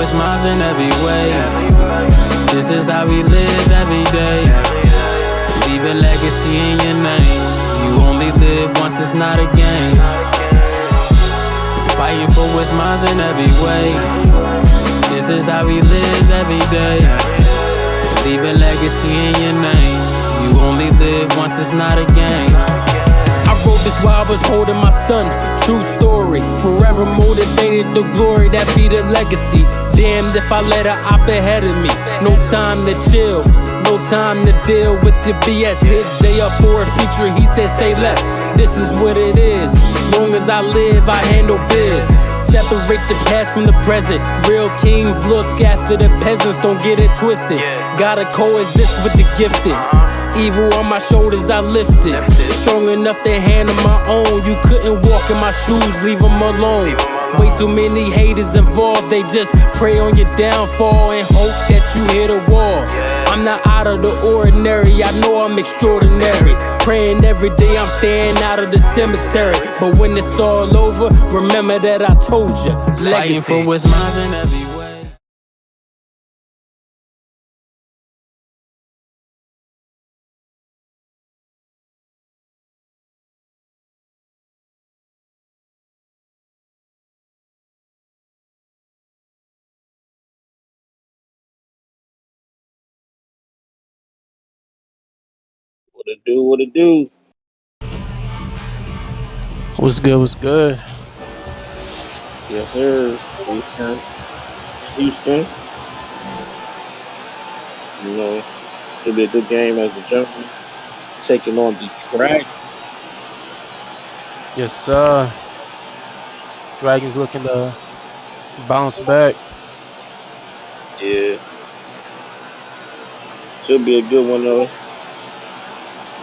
what's mine in every way. This is how we live every day. Leave a legacy in your name. You only live once, it's not a game. Fighting for what's mine in every way. This is how we live every day. Leave a legacy in your name. You only live once, it's not a game. I wrote this while I was holding my son. True story. Forever motivated the glory, that be the legacy. Damned if I let her op ahead of me. No time to chill, no time to deal with the BS. Hit J up for a feature, he said say less. This is what it is. Long as I live, I handle biz. Separate the past from the present. Real kings look after the peasants, don't get it twisted. Gotta coexist with the gifted. Evil on my shoulders, I lift it. Strong enough to handle my own. You couldn't walk in my shoes, leave them alone. Way too many haters involved. They just pray on your downfall and hope that you hit a wall. I'm not out of the ordinary, I know I'm extraordinary. Praying every day, I'm staying out of the cemetery. But when it's all over, remember that I told you. Legacy. Fighting for what's mine in every way. What it do? What it do? What's good? What's good? Yes, sir. Houston. You know, it'll be a good game as a general. Taking on the Dragons. Yes, sir. Dragons looking to bounce back. Yeah. Should be a good one though.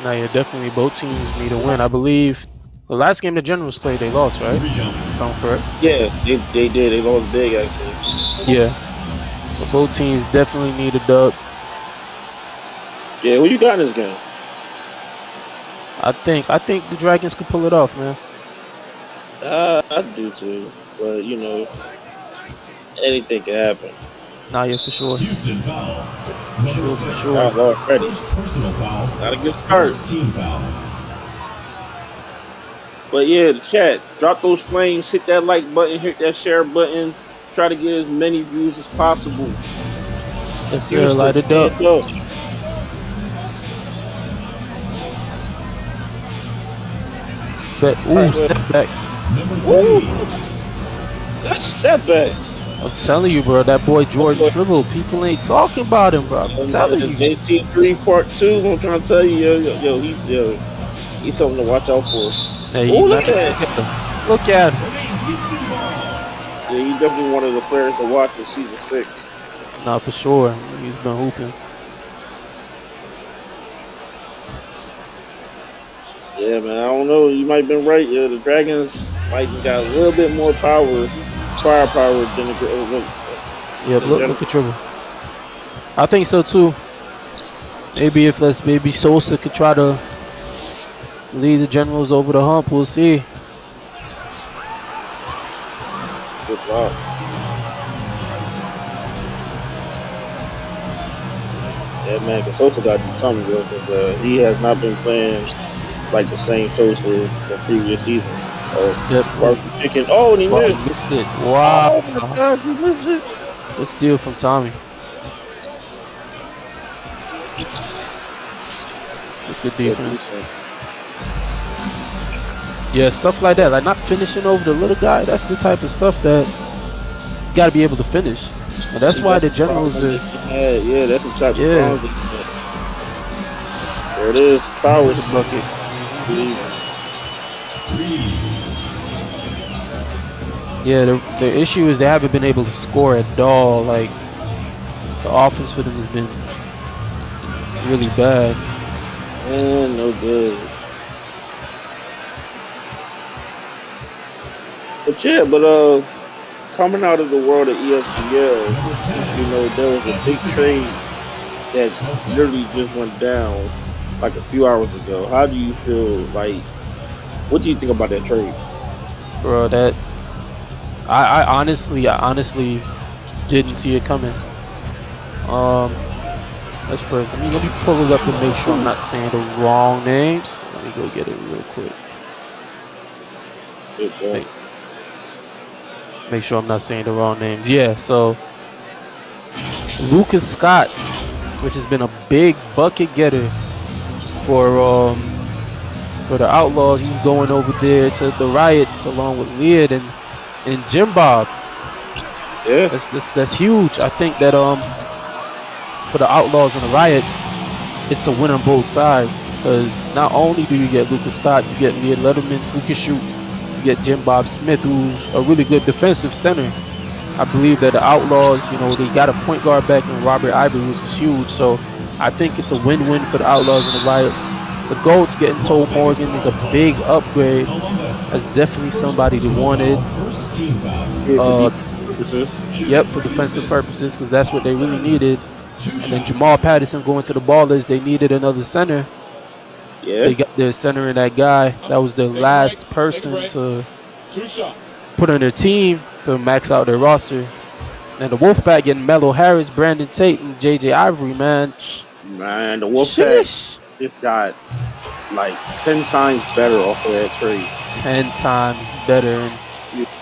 Now, yeah, definitely both teams need a win. I believe the last game the Generals played, they lost, right? If I'm correct. Yeah, they did. They lost big actually. Yeah. But both teams definitely need a dub. Yeah, who you got in this game? I think the Dragons could pull it off, man. I do too. But you know, anything can happen. Nah, yeah, for sure. Houston foul. For sure. Already. First personal foul. Not a good start. First team foul. But yeah, the chat, drop those flames, hit that like button, hit that share button, try to get as many views as possible. Yes, sir. Light it up. Ooh, step back. Ooh, that's step back. I'm telling you, bro, that boy Jordan Tribble, people ain't talking about him, bro. I'm telling you. JT3 Part 2, I'm trying to tell you, he's something to watch out for. Hey, ooh, look at him. Look at him. Yeah, he's definitely one of the players to watch in season 6. Nah, for sure. He's been hooping. Yeah, man, I don't know. You might have been right. Yeah, the Dragons might have got a little bit more firepower than the yeah, look at Tribble. I think so too. Maybe if maybe Sosa could try to lead the Generals over the hump, we'll see. Good job. Yeah, man, because Sosa got to do something good because he has not been playing like the same Sosa the previous season. Yep. Chicken. Oh, and he missed it. Wow. Oh my gosh, he missed it. Good steal from Tommy. That's good defense. Yeah, stuff like that. Like not finishing over the little guy. That's the type of stuff that you got to be able to finish. And that's why the Generals are. Yeah, that's the type of problem. There it is. Power bucket. Yeah, the issue is they haven't been able to score at all. Like, the offense for them has been really bad. Man, no good. But yeah, coming out of the world of ESPL, you know, there was a big trade that literally just went down like a few hours ago. How do you feel? Like, what do you think about that trade? Bro, that I honestly didn't see it coming. That's first. Let me pull it up and make sure I'm not saying the wrong names. Let me go get it real quick. Make sure I'm not saying the wrong names. Yeah, so Lucas Scott, which has been a big bucket getter for the Outlaws, he's going over there to the Riots along with Lead and Jim Bob. Yeah, that's huge. I think that for the Outlaws and the Riots, it's a win on both sides, because not only do you get Lucas Scott, you get Lead Letterman who can shoot, you get Jim Bob Smith, who's a really good defensive center. I believe that the Outlaws, they got a point guard back in Robert Ivory, which is huge. So I think it's a win-win for the Outlaws and the Riots. The Goats getting Toe Morgan is a big upgrade. That's definitely somebody they wanted. Yep, for defensive purposes, because that's what they really needed. And then Jamal Patterson going to the Ballers, they needed another center. Yeah. They got their center in that guy. That was the last person to put on their team to max out their roster. And the Wolfpack getting Melo Harris, Brandon Tate, and JJ Ivory, man. Man, the Wolfpack just got like 10 times better off of that trade. 10 times better.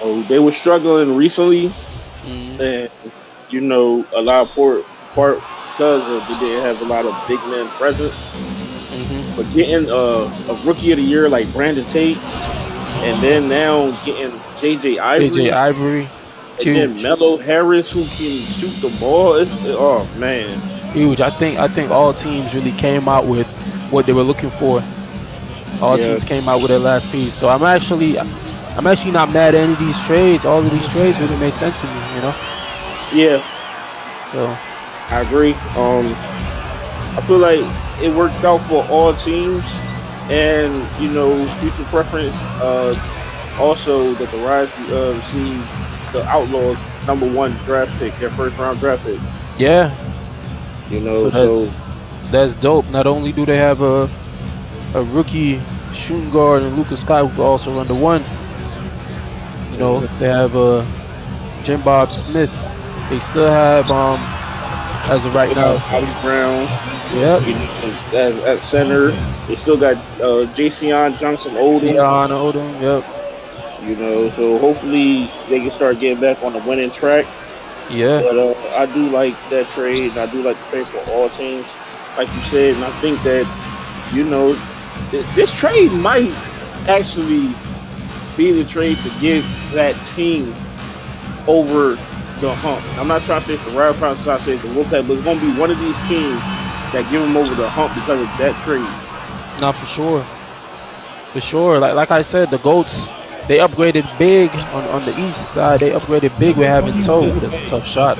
And, they were struggling recently. And, a lot of part because they didn't have a lot of big man presence. But getting a rookie of the year like Brandon Tate, and then now getting JJ Ivory, and then Melo Harris who can shoot the ball. Oh man, huge. I think all teams really came out with what they were looking for. All teams came out with their last piece. So I'm actually not mad at any of these trades. All of these trades really made sense to me. Yeah. So I agree. I feel like it worked out for all teams, and future preference. Also, that the Rise received the Outlaws' #1 draft pick, their first-round draft pick. Yeah. So that's dope. Not only do they have a rookie shooting guard and Lucas Scott who can also run the one. They have Jim Bob Smith. They still have as of right now, Bobby Brown. Yep. At center, they still got Jason Johnson Odom. Yep. So hopefully they can start getting back on the winning track. Yeah. But I do like that trade, and I do like the trade for all teams, like you said. And I think that this trade might actually be the trade to get that team over the hump. I'm not trying to say it's the Riots, I'm trying to say it's the Wolfpack, but it's going to be one of these teams that give them over the hump because of that trade. Not for sure. For sure. Like I said, the Goats, they upgraded big on the east side. They upgraded big with having Toe. Ooh, that's a tough shot.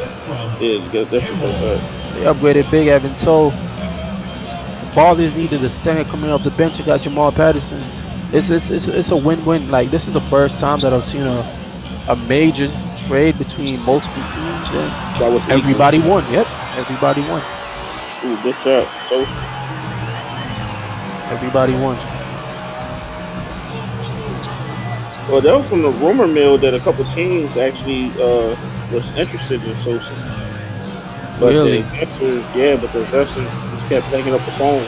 Yeah, definitely tough. They upgraded big having Toe. The Ballers needed a center coming off the bench. You got Jamal Patterson. It's a win-win. Like, this is the first time that I've seen a major trade between multiple teams, and that was everybody won. Yep, everybody won. Ooh, good shot. So everybody won. Well, that was from the rumor mill that a couple teams actually was interested in Sosa. But really? the investors just kept hanging up the phone.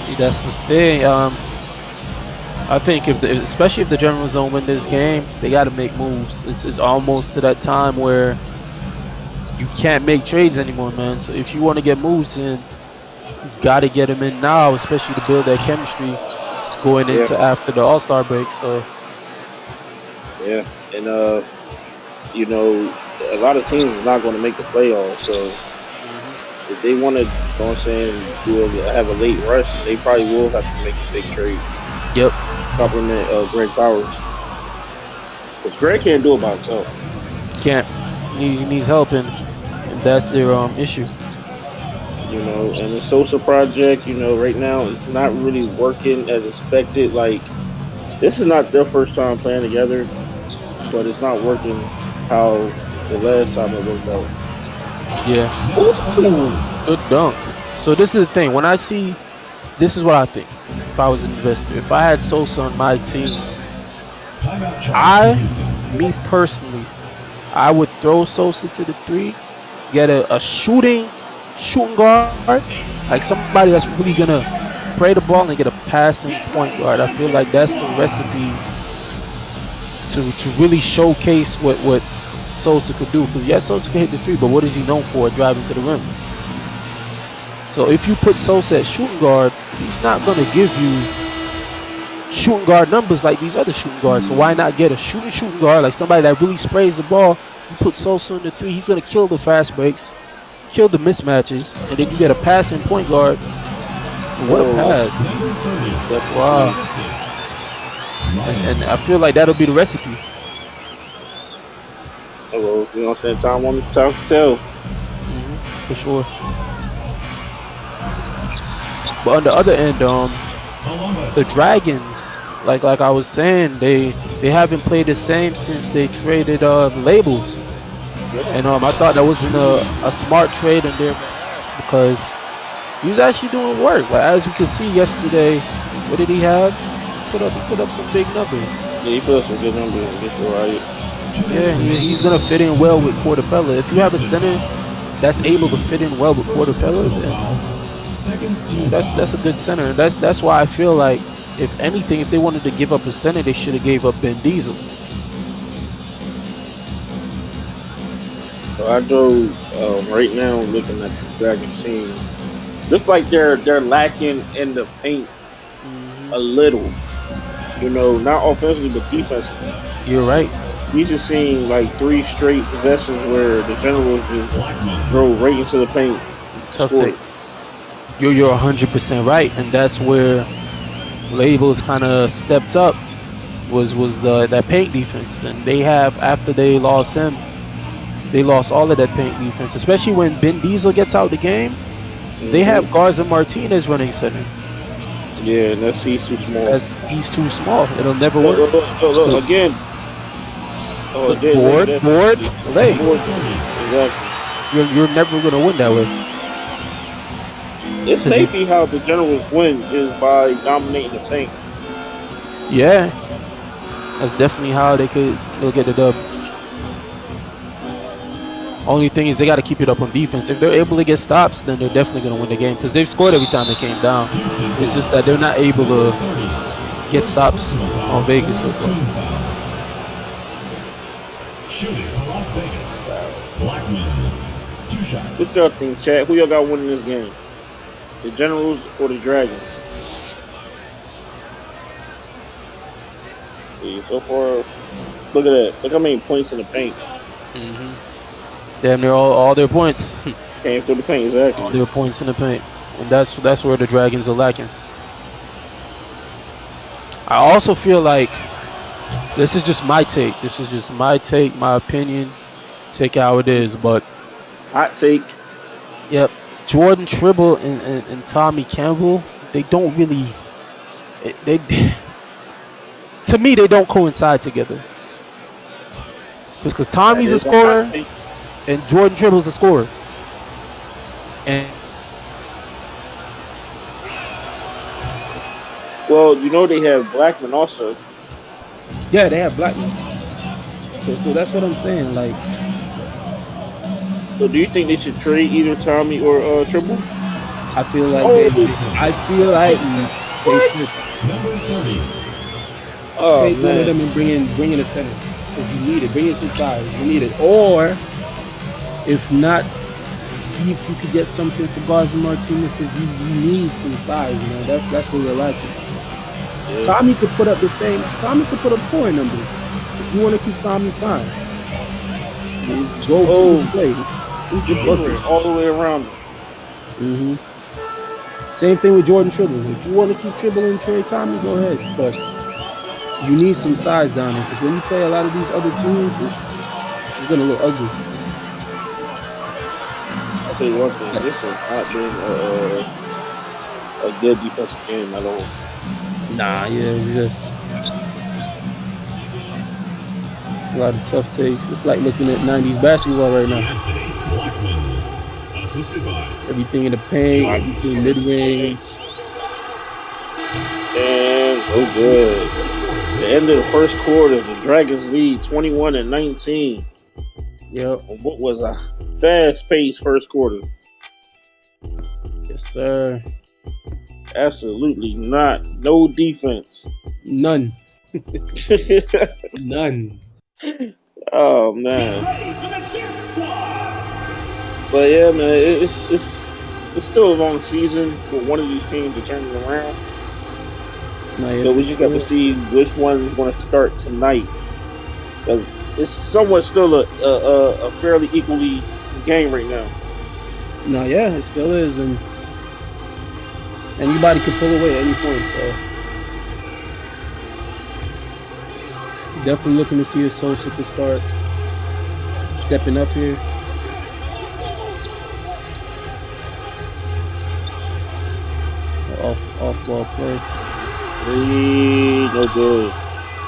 See, that's the thing. I think especially if the Generals don't win this game, they got to make moves. It's almost to that time where you can't make trades anymore, man. So if you want to get moves in, you got to get them in now, especially to build that chemistry going into after the All-Star break. So yeah, and a lot of teams are not going to make the playoffs. So if they want to, have a late rush, they probably will have to make a big trade. Yep. Compliment Greg Powers, because Greg can't do it by himself. Can't. He needs help, and that's their issue. And the Sosa project, right now it's not really working as expected. Like, this is not their first time playing together, but it's not working how the last time it worked out. Yeah. Ooh, good dunk. So this is the thing. When I see, this is what I think. If I was an investor, if I had Sosa on my team, me personally, I would throw Sosa to the 3, get a shooting guard, like somebody that's really gonna spray the ball and get a passing point guard. I feel like that's the recipe to really showcase what Sosa could do. Because yes, Sosa can hit the 3, but what is he known for? Driving to the rim. So if you put Sosa at shooting guard, he's not gonna give you shooting guard numbers like these other shooting guards. So why not get a shooting guard, like somebody that really sprays the ball? You put Sosa in the 3, he's gonna kill the fast breaks, kill the mismatches, and then you get a passing point guard. What a pass! Wow! And I feel like that'll be the recipe. Well, you know what I'm saying? Time to tell. For sure. But on the other end, the Dragons, like I was saying, they haven't played the same since they traded Labels, and I thought that wasn't a smart trade in there because he was actually doing work. Like as you can see yesterday, what did he have? He put up some big numbers. Yeah, he put up some good numbers against the Riot. Yeah, he's gonna fit in well with Portapella. If you have a center that's able to fit in well with Portapella, then that's a good center. That's why I feel like if anything, if they wanted to give up a center, they should have gave up Ben Diesel. So I know right now, looking at the Dragon team, looks like they're lacking in the paint a little. You know, not offensively but defensively. You're right. We just seen like 3 straight possessions where the Generals just drove right into the paint. Tough take. You're 100% right, and that's where Labels kind of stepped up. Was that paint defense, and they have, after they lost him, they lost all of that paint defense. Especially when Ben Diesel gets out of the game, they have Garza Martinez running center. Yeah, and he's too small. He's too small. It'll never work. Look, again. Oh, board, leg. Exactly. You're never gonna win that way. It's maybe how the Generals win is by dominating the paint. Yeah, that's definitely how they'll get the dub. Only thing is they got to keep it up on defense. If they're able to get stops, then they're definitely going to win the game because they've scored every time they came down. It's just that they're not able to get stops on Vegas so far. Shooting for Las Vegas, Blackman. 2 shots. What y'all think, Chad? Who y'all got winning this game? The Generals or the Dragons? See, so far, look at that. Look how many points in the paint. Damn near all their points. Came through the paint, exactly. All their points in the paint. And that's where the Dragons are lacking. I also feel like this is just my take. This is just my take, my opinion. Take it how it is, but hot take. Yep. Jordan Tribble and Tommy Campbell, they don't really they to me they don't coincide together. Because Tommy's a scorer and Jordan Tribble's a scorer. And well, you know they have Blackman also. Yeah, they have Blackman. So that's what I'm saying. Like, so do you think they should trade either Tommy or Tribble? I feel like they should. Number 30. Take one of them and bring in a center because you need it. Bring in some size. You need it. Or if not, see if you could get something for Garza Martinez because you need some size. You know, that's what we're lacking. Yeah. Tommy could put up Tommy could put up scoring numbers. If you want to keep Tommy, fine. Just go play. All the way around. Same thing with Jordan Tribble. If you want to keep Tribble and trade Tommy, go ahead. But you need some size down there because when you play a lot of these other teams, it's gonna look ugly. I'll tell you one thing. This has not been a good defensive game at all. Nah, yeah, just a lot of tough takes. It's like looking at 90s basketball right now. Everything in the paint, everything mid-range. And so good. The end of the first quarter, the Dragons lead 21-19. Yep. What was a fast-paced first quarter? Yes, sir. Absolutely not. No defense. None. None. Oh Get man. ready for the Death Squad. But yeah, man, it's still a long season for one of these teams to turn it around. Not yet So we for just got to sure. see which one is going to start tonight. 'Cause it's somewhat still a fairly equally game right now. No, yeah, it still is, and anybody could pull away at any point. So definitely looking to see if Sosa can start stepping up here. Off ball play. No good.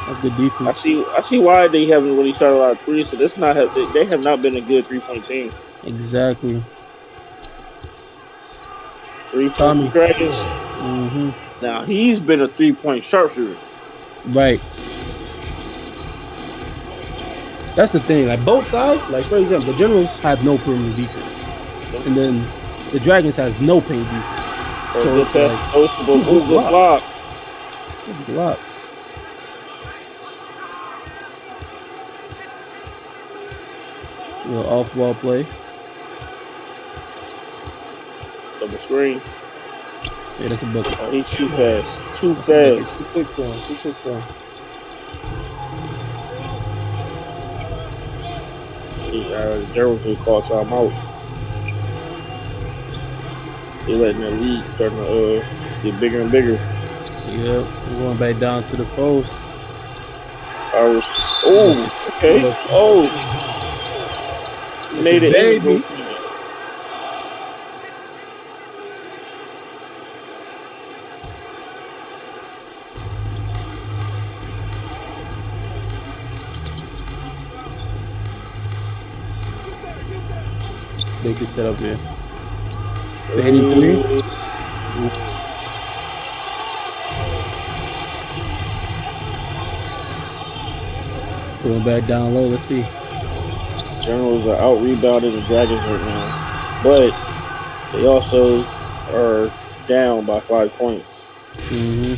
That's good defense. I see why they haven't really shot a lot of threes. So that's not they have not been a good 3-point team. Exactly. 3 points Tommy. for Dragons. Mm-hmm. Now he's been a 3-point sharpshooter. Right. That's the thing. Like both sides, like for example, the Generals have no perimeter defense, and then the Dragons has no paint defense. So it's like good block. Good block. A little off-ball play. Double screen. Yeah, that's a bucket. Oh, he's too fast. Too fast. Too quick for him. Too quick for him. Gerald will call timeout. They're letting the lead starting to get bigger and bigger. Yep, we're going back down to the post. Okay. Oh, made it, baby. They can set up here. Fading three. Going back down low. Let's see. Generals are out rebounding the Dragons right now, but they also are down by 5 points. Mm-hmm.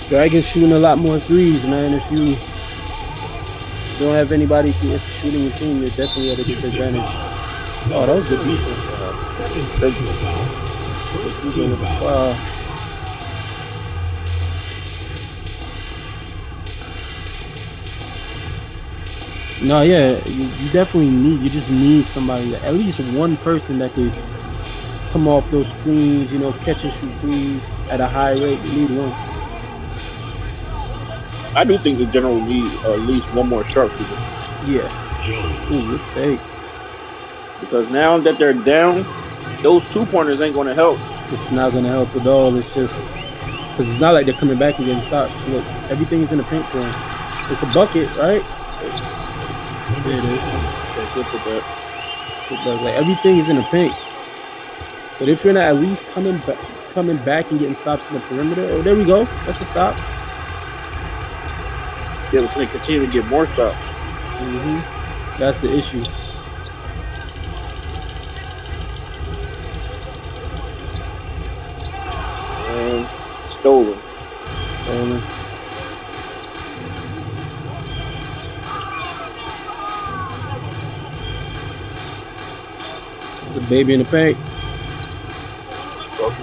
Dragons shooting a lot more threes, man. If you don't have anybody shooting your team, you're definitely at a disadvantage. Oh, that was good defense. First team foul. Wow. No, yeah, you definitely you just need somebody, at least one person that could come off those screens, catch and shoot threes at a high rate. You need one. I do think the General need at least one more sharpshooter. Yeah. Ooh, good take. Because now that they're down, those 2-pointers ain't going to help. It's not going to help at all. It's just because it's not like they're coming back and getting stops. Look, everything's in the paint for them. It's a bucket, right? There it is. Good for that. Like everything is in the paint. But if you're not at least coming back and getting stops in the perimeter, oh, there we go. That's a stop. Yeah, they continue to get more stops. Mm-hmm. That's the issue. And stolen. There's a baby in the paint.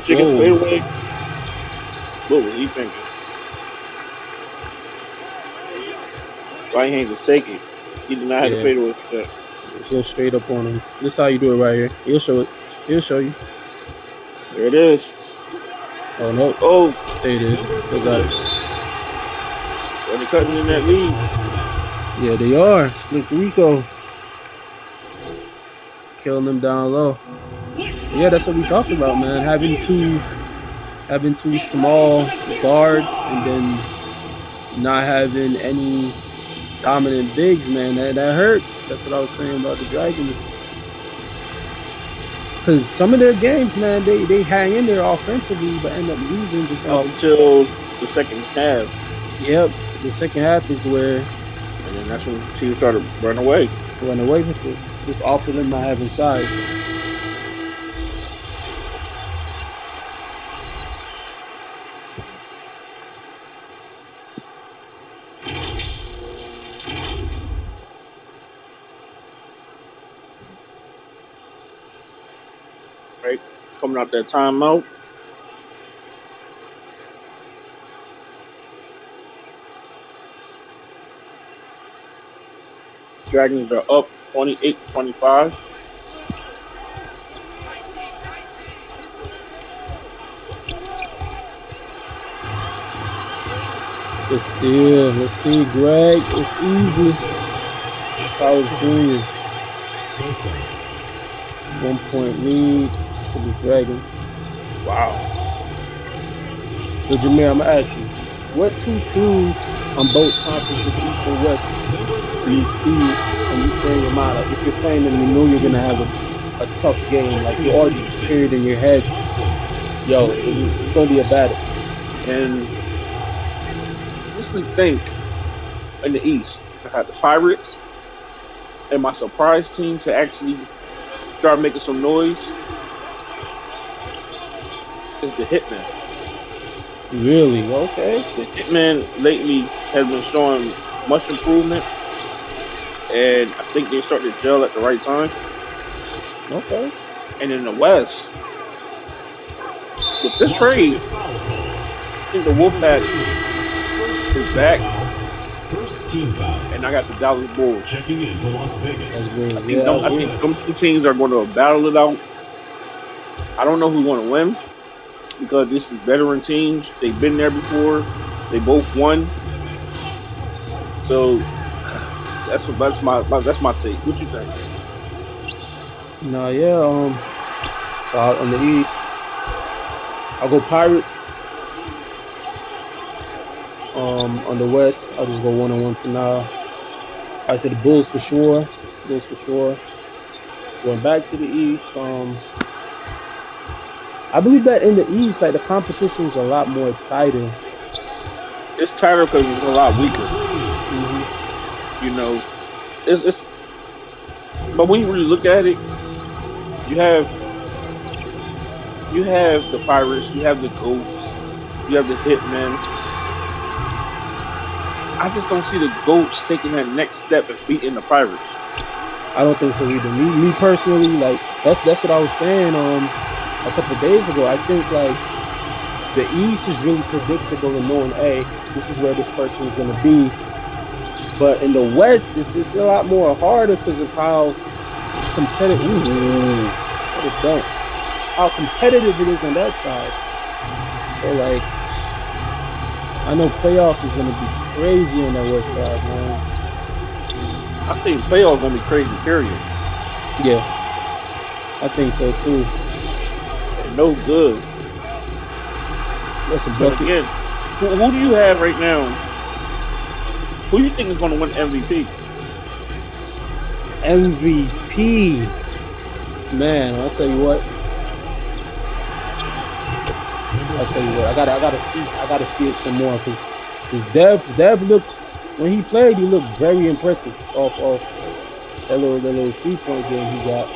Chicken fadeaway. What was he thinking? Why he ain't just take it? He did not have to fade away for that. Go straight up on him. This is how you do it right here. He'll show it. He'll show you. There it is. Oh no. Oh, there it is. Still got it. Are they cutting in that lead? Yeah, they are. Slick Rico. Killing them down low. Yeah, that's what we talked about, man. Having two small guards and then not having any dominant bigs, man. That hurts. That's what I was saying about the Dragons. Because some of their games, man, they hang in there offensively, but end up losing just until the second half. Yep, the second half is where And then that's when teams started running away. Run away with it. Just off of them not having size. Right? Coming out that timeout. Dragons are up 28-25. It's still, let's see, Greg. It's easy. College Junior. 1 point lead for the Dragons. Wow. So, Jameer, I'm going to ask you, what two teams on both conferences, East and West, do you see when you say in your mind, like if you're playing them, you know you're going to have a tough game, like you already carried in your head, yo, it's going to be a battle. And just think in the East, I had the Pirates, and my surprise team to actually start making some noise is the Hitmen. Really? Okay. The Hitmen lately has been showing much improvement, and I think they're starting to gel at the right time. Okay. And in the West, with this trade, I think the Wolfpack is back. First team foul. And I got the Dallas Bulls. Checking in for Las Vegas. I think them two teams are going to battle it out. I don't know who's going to win because this is veteran teams. They've been there before. They both won. So that's my take. What you think? No, yeah. On the East, I'll go Pirates. On the West, I'll just go 1-1 for now. I said the Bulls for sure. Bulls for sure. Going back to the East, I believe that in the East, like the competition is a lot more tighter. It's tighter because it's a lot weaker. Mm-hmm. You know, it's. But when you really look at it, you have the Pirates, you have the Goats, you have the Hitmen. I just don't see the Goats taking that next step and beating the Pirates. I don't think so either. Me personally, like that's what I was saying a couple of days ago. I think like the East is really predictable in knowing, hey, this is where this person is going to be. But in the West, it's a lot more harder because of how competitive. How competitive it is on that side. So like, I know playoffs is going to be crazy on that West side, man. I think playoffs gonna be crazy, period. Yeah, I think so too. And no good. That's a But bucket. again, who do you have right now? Who do you think is gonna win MVP? MVP, man. I'll tell you what. I gotta see it some more because Dev looked, when he played, he looked very impressive off that little 3-point game he got.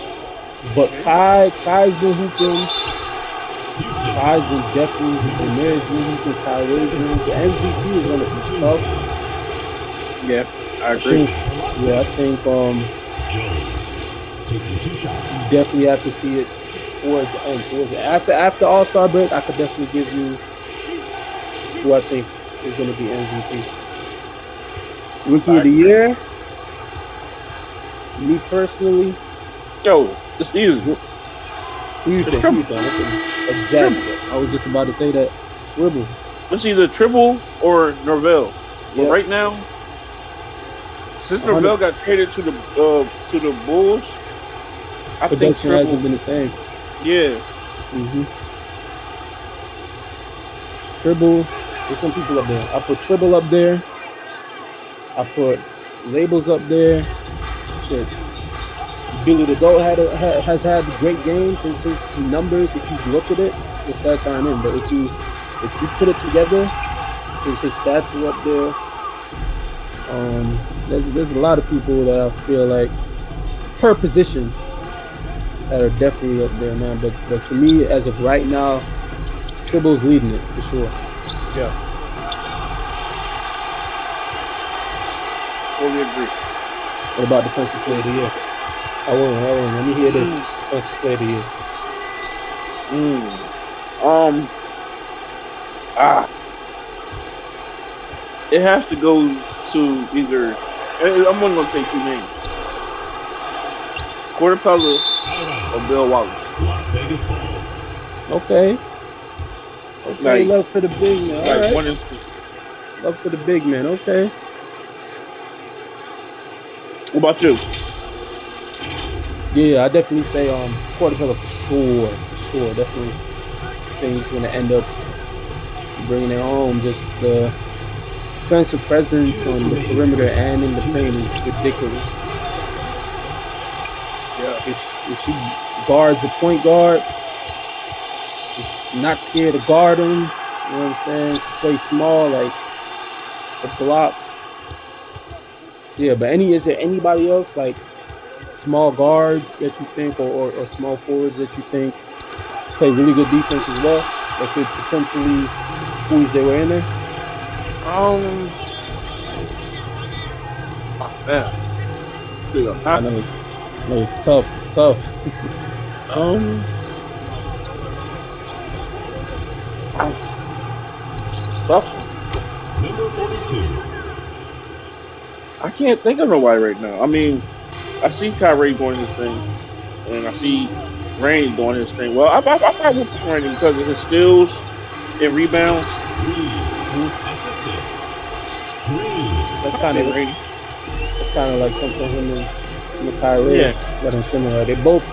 But Kai's been hooping. Kai's been definitely hooping. Mary's been hooping. Kai Ray's been hooping. The MVP is gonna be tough. Yeah, I agree. I think Jones taking 2 shots. you definitely have to see it towards the end. After All-Star break, I could definitely give you who I think is going to be MVP. Rookie of the year, me personally. Yo, it's easy. Who you It's think? Triple. Exactly. I was just about to say that. Dribble. It's either Triple or Norvell. But Yep. right now, since 100. Norvell got traded to the Bulls, I think Production Triple. hasn't been the same. Yeah, Tribble. There's some people up there. I put Tribble up there. I put Labels up there. Shit. Billy the Goat has had great games. His numbers, if you look at it, his stats aren't in. But if you put it together, his stats are up there. There's a lot of people that I feel like per position that are definitely up there, man. But for me, as of right now, Tribble's leading it for sure. Yeah. Totally agree. What about defensive player of the year? Hold on. Let me hear this. Defensive player of the year. It has to go to either. I'm only gonna say two names: Quarterpella or Bill Wallace. Las Vegas ball. Okay. Like, love for the big man. All right. one and two. Love for the big man. Okay. What about you? Yeah, I definitely say Portobello for sure. Definitely think he's gonna end up bringing it home. Just the defensive presence on the perimeter and in the paint is ridiculous. Yeah. If she guards a point guard, just not scared to guard him. You know what I'm saying? Play small, like the blocks. Yeah, but is there anybody else like small guards that you think, or small forwards that you think play really good defense as well, that could potentially squeeze their way in there? Man. I know it's tough. It's tough. Tough. Number 42. I can't think of nobody right now. I mean, I see Kyrie doing his thing, and I see Rain doing his thing. Well, I probably would put Rain because of his skills and rebounds. Assistant. Green. That's kind of like something him and Kyrie that are similar. They both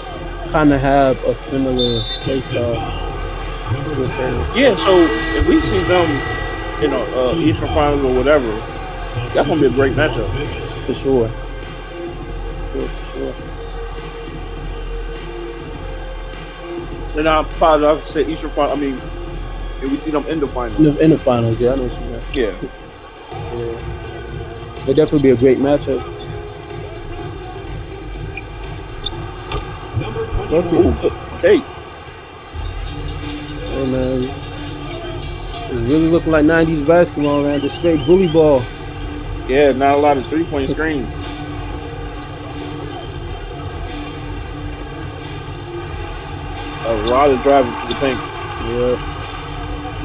kind of have a similar play style. Yeah, so if we see them in Eastern Finals or whatever, that's gonna be a great matchup for sure. And I apologize to say Eastern Finals. I mean, if we see them in the finals. In the finals, yeah, I know what you mean. Yeah. It'd definitely be a great matchup. Number 22. Hey. Hey man, it's really looking like 90s basketball, man. Just straight bully ball. Yeah, not a lot of 3-point screens. A lot of driving to the paint. Yeah.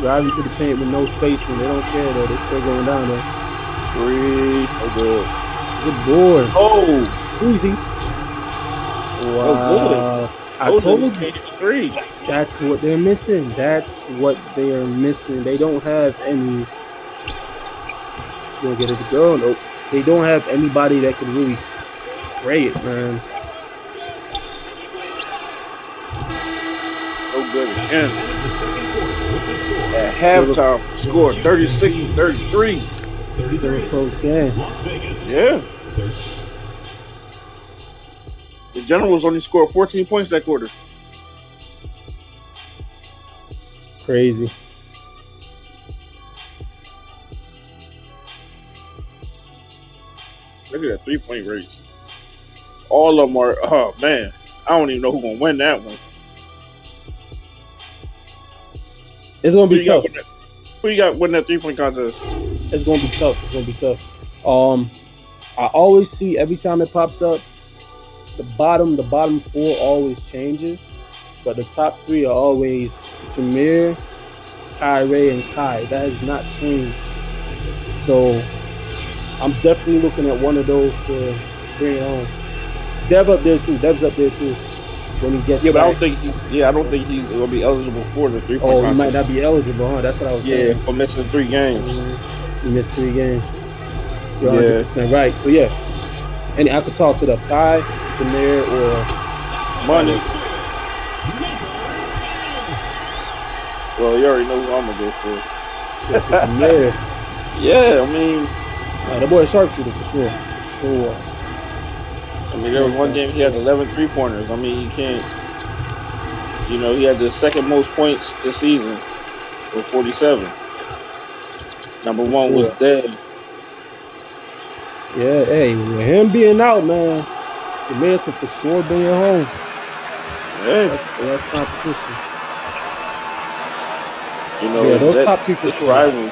Driving to the paint with no spacing. They don't care though. They're still going down there. Three. So good. Good board. Oh. Easy. Wow. Oh, good. I told you. Three. That's what they're missing. They don't have any. You gonna get it to go? Nope. They don't have anybody that can really spray it, man. So good again. At halftime, scored 36-33. Very close game. Las Vegas. Yeah. The Generals only scored 14 points that quarter. Crazy. Look at that 3-point race. All of them are, oh man, I don't even know who's going to win that one. It's going to be tough. Who you got winning that 3-point contest? It's going to be tough. I always see every time it pops up, the bottom four always changes, but the top three are always Jameer, Kyrie, and Kai. That has not changed. So I'm definitely looking at one of those to bring it home. Dev's up there too. When he gets but back. I don't think he's going to be eligible for the 3-point Oh, contest. he might not be eligible, huh? That's what I was saying. Yeah, for missing 3 games. He missed 3 games. You're 100% right. So yeah, and I could toss it up, Kai, Jameer, or Money. Well, you already know who I'm gonna go for. Jameer. Yeah, I mean, That boy a sharpshooter for sure. I mean, there was one game he had 11 3-pointers. I mean, he can't. You know, he had the second most points this season with 47. Number one was Dev. Yeah, hey, with him being out, man, Jamaica for sure being home. Hey, That's competition. Yeah, you know those that top three for this sure. rivalry.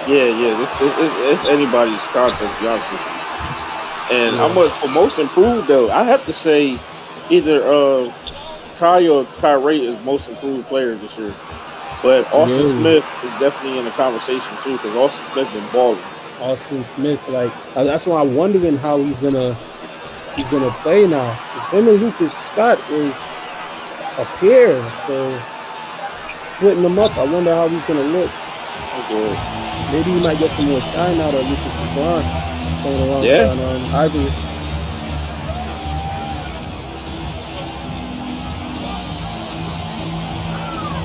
Yeah, yeah, it's anybody's contest. To be honest with you. And I'm Yeah, for most improved though. I have to say either Kai or Kyrie is most improved player this year. But Austin really. Smith is definitely in the conversation too because Austin Smith been balling. Austin Smith, like that's why I'm wondering how he's gonna play now. 'Cause him and Lucas Scott is a pair, so splitting them up, I wonder how he's gonna look. Okay. Maybe he might get some more shine out of Lucas and Braun playing Yeah, alongside Ivory.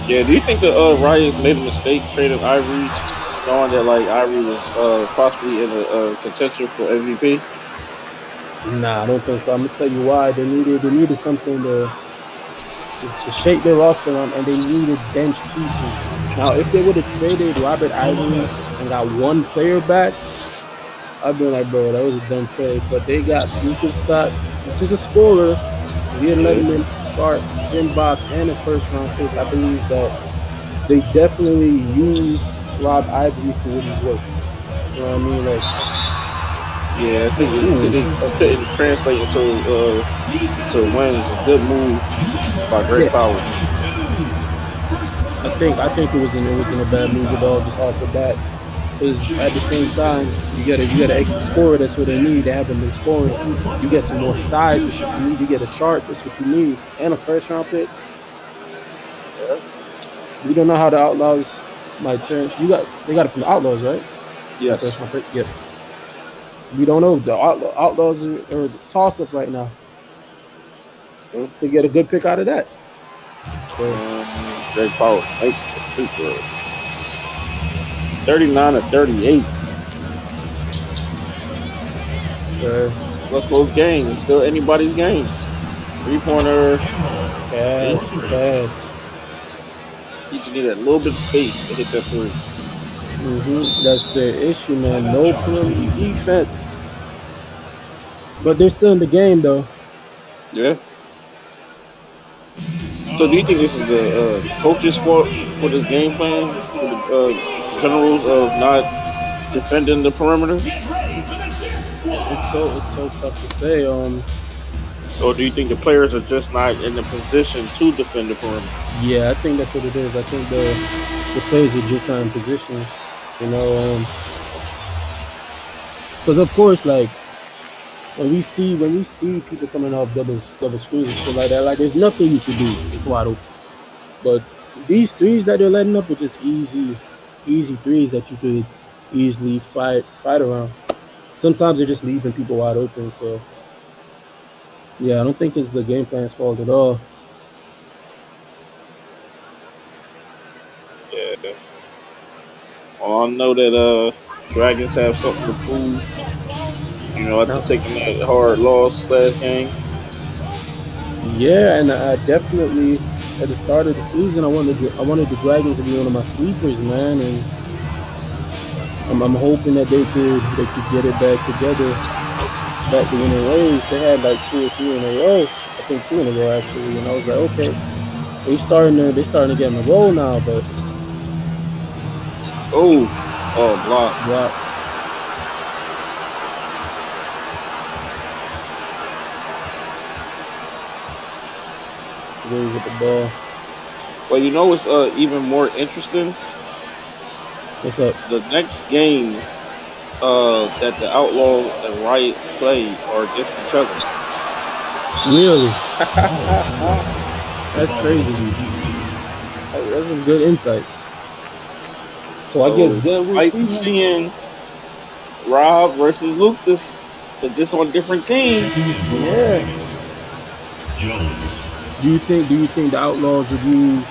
yeah. Do you think the Riots made a mistake trading Ivory, knowing that like Ivory was possibly in a contention for MVP? Nah, I don't think so. I'm gonna tell you why. They needed something to shape their roster on, and they needed bench pieces. Now, if they would have traded Robert Ivory and got one player back, I'd be like, bro, that was a dumb trade. But they got Lucas Scott, which is a scorer, Leah Yeah, Letterman, Sharp, Jim Bach, and a first round pick. I believe that they definitely used Rob Ivory for what he's worth. You know what I mean? Like, yeah. I think it couldn't translate to wins. A good move by Great yeah, Power. I think it was in a bad move at all, just off the bat. Because at the same time, you got an extra scorer. That's what they need. They haven't been scoring. You get some more size. That's what you need. You get a sharp. That's what you need, and a first round pick. We don't know how the Outlaws might turn. They got it from the Outlaws, right? The first Yes. round pick. Yep. We don't know. The Outlaws are the toss up right now. They get a good pick out of that. So Great Power makes the free throw. 39 to 38. uh, Still a close game. It's still anybody's game. 3-pointer. pass. You just need a little bit of space to hit that three. That's their issue, man. No perimeter defense, but they're still in the game though. Yeah. So do you think this is the coach's fault for this game plan for the generals of not defending the perimeter, It's so tough to say. or do you think the players are just not in the position to defend the perimeter? Yeah, I think that's what it is. I think the players are just not in position. You know, because of course, like when we see people coming off double screens and stuff like that, like there's nothing you can do. It's wide open. But these threes that they're letting up are just easy threes that you could easily fight around. Sometimes they're just leaving people wide open. So yeah, I don't think it's the game plan's fault at all. Yeah. Well, I know that Dragons have something to prove. You know, after Now, taking that hard loss last game. yeah, and I definitely at the start of the season I wanted the Dragons to be one of my sleepers, man, and I'm hoping that they could get it back together, back to winning ways. They had like two or three in a row, I think two in a row actually, and I was like, okay, they starting to get in a row now, but Oh, oh, block. yeah, really with the ball. Well, you know what's even more interesting? What's up? The next game that the Outlaw and Riots play are against each other. Really? That's crazy. That's some good insight. So I guess So then we'll might see. be seeing Rob versus Lucas, but just on different teams. Checking in for Las Yeah. Vegas. Jones. Do you think the Outlaws would use?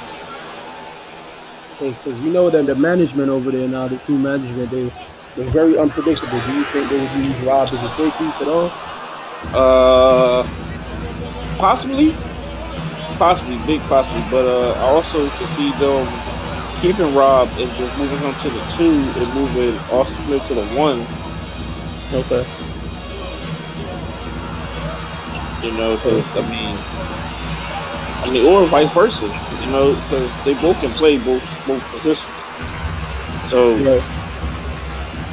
Because we know that the management over there now, this new management, they're very unpredictable. Do you think they would use Rob as a trade piece at all? Uh, possibly, big possibly, but I also could see them keeping Rob and just moving him to the 2 and moving Austin Smith to the 1. Okay. You know, So, because or vice versa. You know, because they both can play both positions. So right.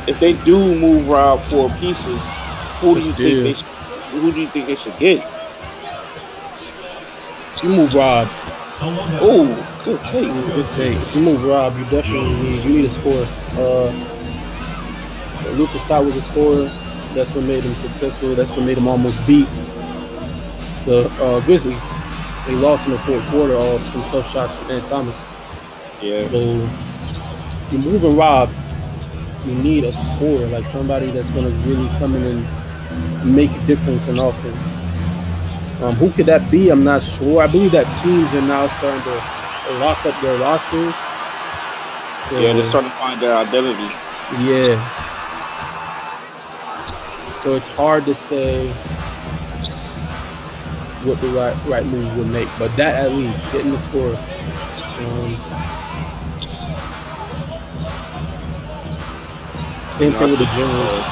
if they do move Rob for pieces, who do But you think still, they should, who do you think they should get? if you move Rob, Columbus. Oh, good take. good take. If you move Rob, you definitely need a scorer. Lucas Scott was a scorer. That's what made him successful. That's what made him almost beat the Grizzlies. They lost in the fourth quarter off some tough shots from Dan Thomas. Yeah, So if you're moving Rob, you need a scorer, like somebody that's going to really come in and make a difference in offense. Who could that be? I'm not sure. I believe that teams are now starting to lock up their rosters. So, yeah, they're starting to find their identity. yeah. So it's hard to say what the right move would make, but that at least getting the score. Same thing with the Generals.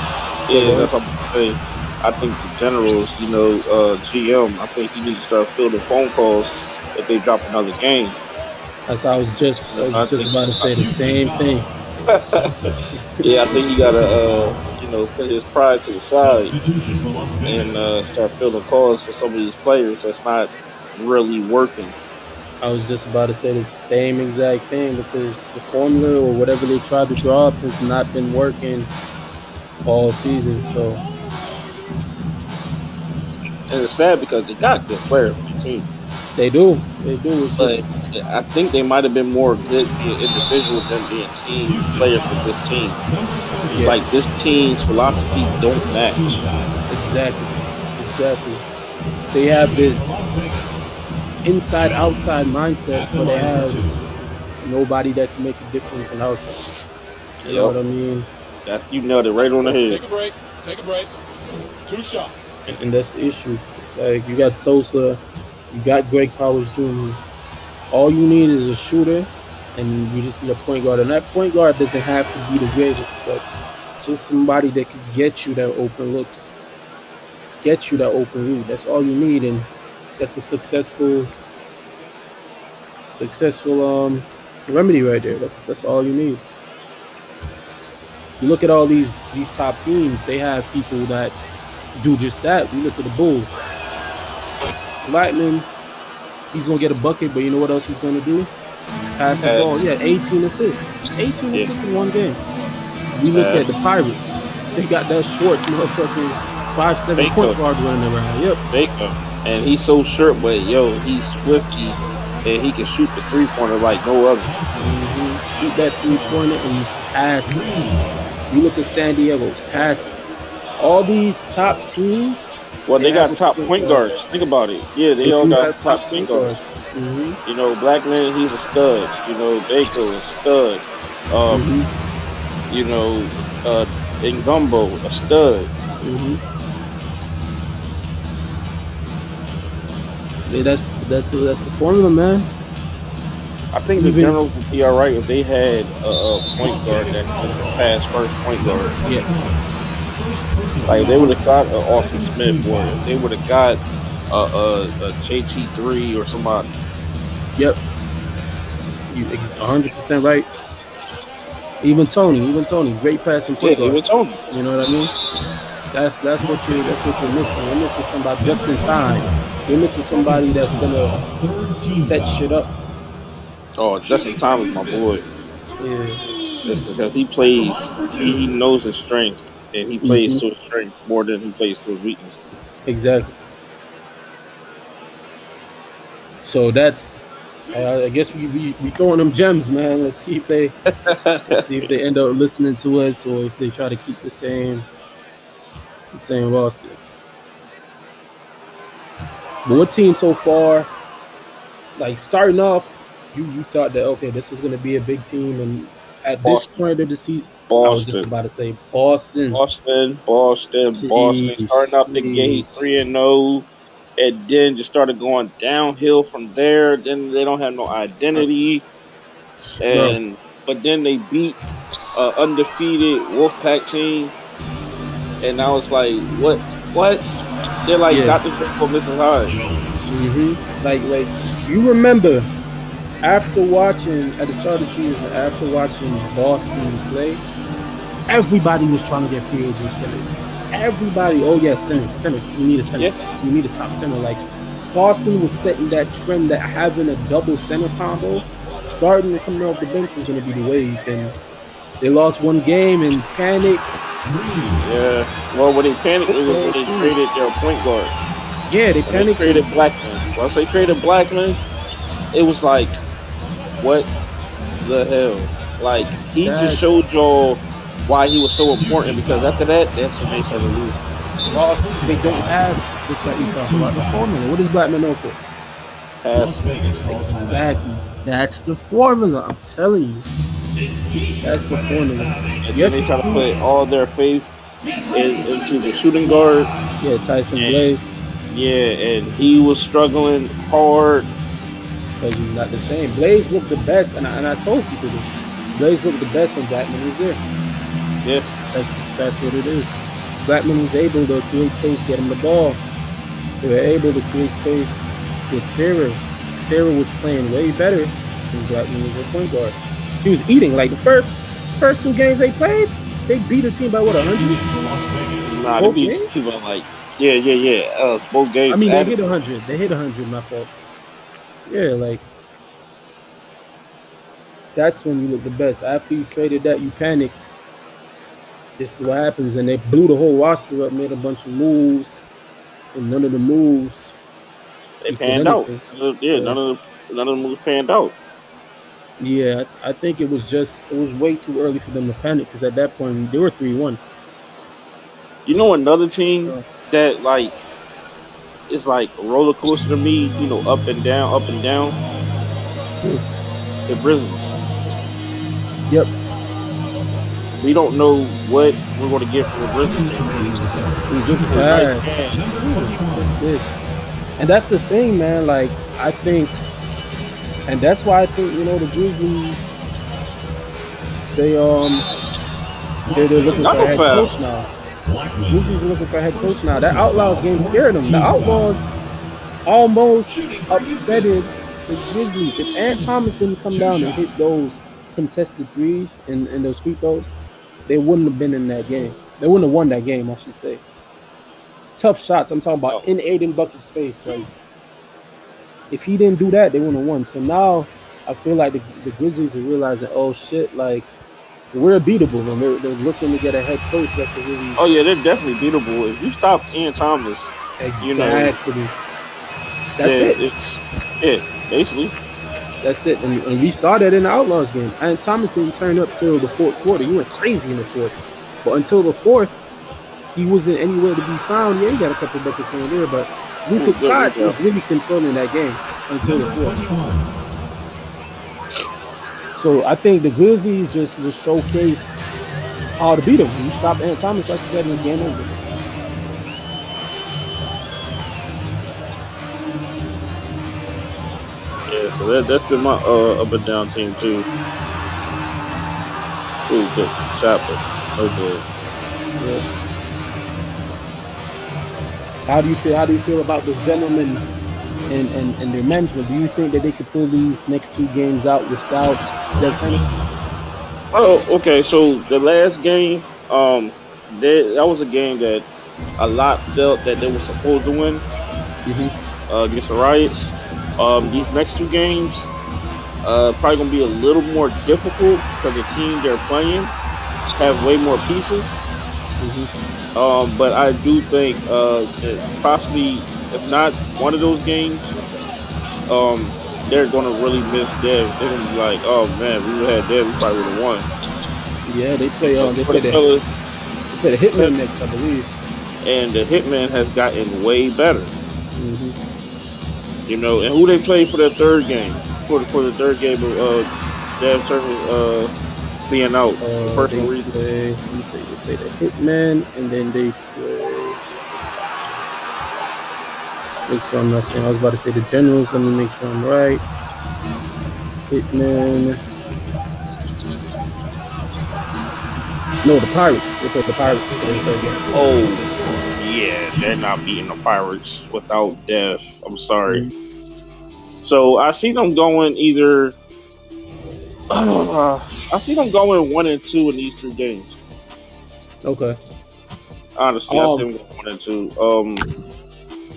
Yeah, that's what I'm gonna say. I think the Generals, GM, I think he needs to start fielding phone calls if they drop another game. As I was just I think, about to say the same thing. yeah, I think he gotta, put his pride to the side Substitution for Las and Vegas. start fielding calls for some of these players that's not really working. I was just about to say the same exact thing because the formula or whatever they tried to draw up has not been working all season. So And it's sad because they got good players on the team. they do. It's But just I think they might have been more good being individual than being team players for this team. yeah, Like this team's philosophy don't match. exactly. They have this Las Vegas. inside outside mindset, but they have nobody that can make a difference on outside. You know what I mean? That's you nailed it right on the head. Take a break. Take a break. 2 shots. And that's the issue. Like you got Sosa, you got Greg Powers Jr. All you need is a shooter, and you just need a point guard. And that point guard doesn't have to be the greatest, but just somebody that can get you that open looks, get you that open read. That's all you need, and that's a successful remedy right there. That's all you need. You look at all these top teams; they have people that do just that. We look at the Bulls. Blackman, he's gonna get a bucket, but you know what else he's gonna do? Pass the ball. Yeah, 18 assists. 18 assists in one game. We look at the Pirates. They got that short motherfucking 5'7" point guard running around. Yep. Baker. And he's so short, but he's swifty and he can shoot the 3-pointer like no other. Shoot that 3-pointer and pass it. You look at San Diego, pass it. All these top teams. Well, they got top point guards. Think about it. Yeah, they all got top point guards. Mm-hmm. Blackman, he's a stud. Baker, a stud. Ngumbo, a stud. Yeah, that's the formula, man. I think the Generals would be all right if they had a point guard that just a pass first point guard. Yeah. Like they would have got Austin Smith, or they would have got a JT3 or somebody. Yep. You 100% right. Even Tony, great passing point guard. Even Tony. You know what I mean? That's what you're missing. You're missing somebody just in time. You're missing somebody that's gonna set shit up. Oh, Justin Thomas, my boy. Yeah. This is because he plays. He knows his strength, and he plays to his strength more than he plays to his weakness. Exactly. So that's. I guess we throwing them gems, man. Let's see if they end up listening to us, or if they try to keep the same roster. But what team so far, like starting off, you thought that okay, this is going to be a big team, and at this point of the season, I was just about to say Boston. Starting out the gate 3-0. And then just started going downhill from there. Then they don't have no identity, but then they beat undefeated Wolfpack team. and now it's like, what? What? They're like Yeah. Dr. Jekyll, Mrs. Hyde. Like you remember after watching at the start of the season, after watching Boston play, everybody was trying to get free agent centers. Everybody, oh yeah, center. You need a center. Yeah. You need a top center. Like Boston was setting that trend that having a double center combo, Gardner coming off the bench was going to be the wave. And they lost one game and panicked. Yeah. Well, when they panicked, it was when they traded their point guard. Yeah, they When they panicked. traded Blackman. Once they traded Blackman, it was like, what the hell? Like, he just showed y'all why he was so important, because after that, that's when they started losing. Lost because they don't have this like you talking about the formula. What is Blackman known for? Las Vegas calls time out. Exactly. That's the formula. I'm telling you. That's the formula. And then they try to put all their faith into the shooting guard. Yeah, Tyson Blaze. Yeah, and he was struggling hard. Because he's not the same. Blaze looked the best, and I told people this. Blaze looked the best when Blackman was there. Yeah. That's what it is. Blackman was able to create space, get him the ball. They were able to create space with Sarah. Sarah was playing way better than Blackman was a point guard. She was eating. Like the first 2 games they played, they beat a team by what, 100? Nah, they beat people like, yeah. Both games. I mean, they hit 100. They hit 100, my fault. Yeah, like, that's when you look the best. After you traded that, you panicked. This is what happens. And they blew the whole roster up, made a bunch of moves. And none of the moves They panned out. Yeah, So, none of the moves panned out. yeah, I think it was way too early for them to panic because at that point they were 3-1. You know another team that like is like a roller coaster to me, you know, up and down, up and down. The Grizzlies. Yep. We don't know what we're going to get from the Grizzlies. And that's the thing, man. Like, I think, and that's why I think, you know, the Grizzlies, they're looking for a head coach now. Grizzlies are looking for a head coach now. That Outlaws game scared them. The Outlaws almost upsetted the Grizzlies. If Ant Thomas didn't come down and hit those contested threes and those free throws, they wouldn't have been in that game. They wouldn't have won that game, I should say. Tough shots. I'm talking about in Aiden Bucket's face. Like, if he didn't do that, they wouldn't have won. So now I feel like the Grizzlies are realizing, oh shit, like we're beatable, and they're looking to get a head coach that could really. Oh yeah, they're definitely beatable. If you stop Ian Thomas, Exactly. you know, that's it. It's it, basically. That's it. And we saw that in the Outlaws game. And Thomas didn't turn up till the fourth quarter. He went crazy in the fourth. But until the fourth, he wasn't anywhere to be found. Yeah, he got a couple buckets in there, but Lucas Scott was really controlling that game until the fourth. So I think the Grizzlies just showcase how to beat them. You stop Ant Thomas, like you said, in this game over. Yeah, so that's been my up and down team too. Ooh, good shot, but no good. Yeah. How do you feel about the gentlemen and their management? Do you think that they could pull these next 2 games out without their tenant? Oh, okay. So the last game, that was a game that a lot felt that they were supposed to win against the Riots. These next 2 games, probably gonna be a little more difficult because the team they're playing have way more pieces. But I do think that possibly, if not one of those games, they're gonna really miss Dev. They're gonna be like, "Oh man, we would have had Dev, we probably would have won." Yeah, they play the Hitman next, I believe. And the Hitman has gotten way better. You know, and who they play for their third game? For the third game of Dev Turner being out for personal reasons. They play the Hitman, and then they play. Make sure I'm not saying. I was about to say the Generals. Let me make sure I'm right. Hitman. No, the Pirates. They played the Pirates for their third game. Oh, yeah, they're not beating the Pirates without Death. I'm sorry. Mhm. So I see them going either. I see them going 1-2 in these 3 games. Okay. Honestly, I see them going 1-2.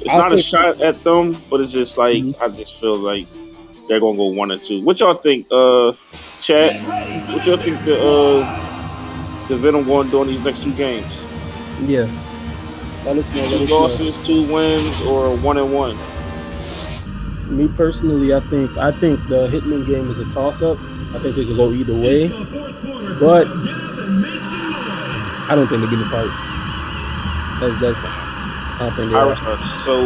It's I'll not a say shot at them, but it's just like Mhm. I just feel like they're gonna go 1-2. What y'all think, chat? What y'all think the Venom going to do in these next 2 games? Yeah. Let us know. 2 losses, 2 wins, or 1-1? Me personally, I think the Hitman game is a toss-up. I think it could go either way, but I don't think they're beating the Pirates. That's I don't think they are. Pirates are so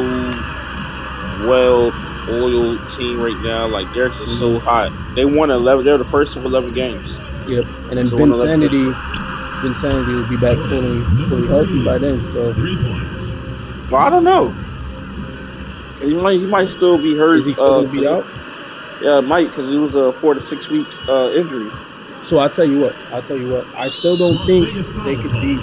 well-oiled team right now. Like they're just so hot. They won 11. They're the first of 11 games. Yep. And then So won 11 games. Vinsanity will be back fully healthy by then. So 3 points. Well, I don't know. He might still be hurt. is he still gonna be out? Yeah, it might because it was a 4 to 6 week injury. So I'll tell you what. I still don't think they could beat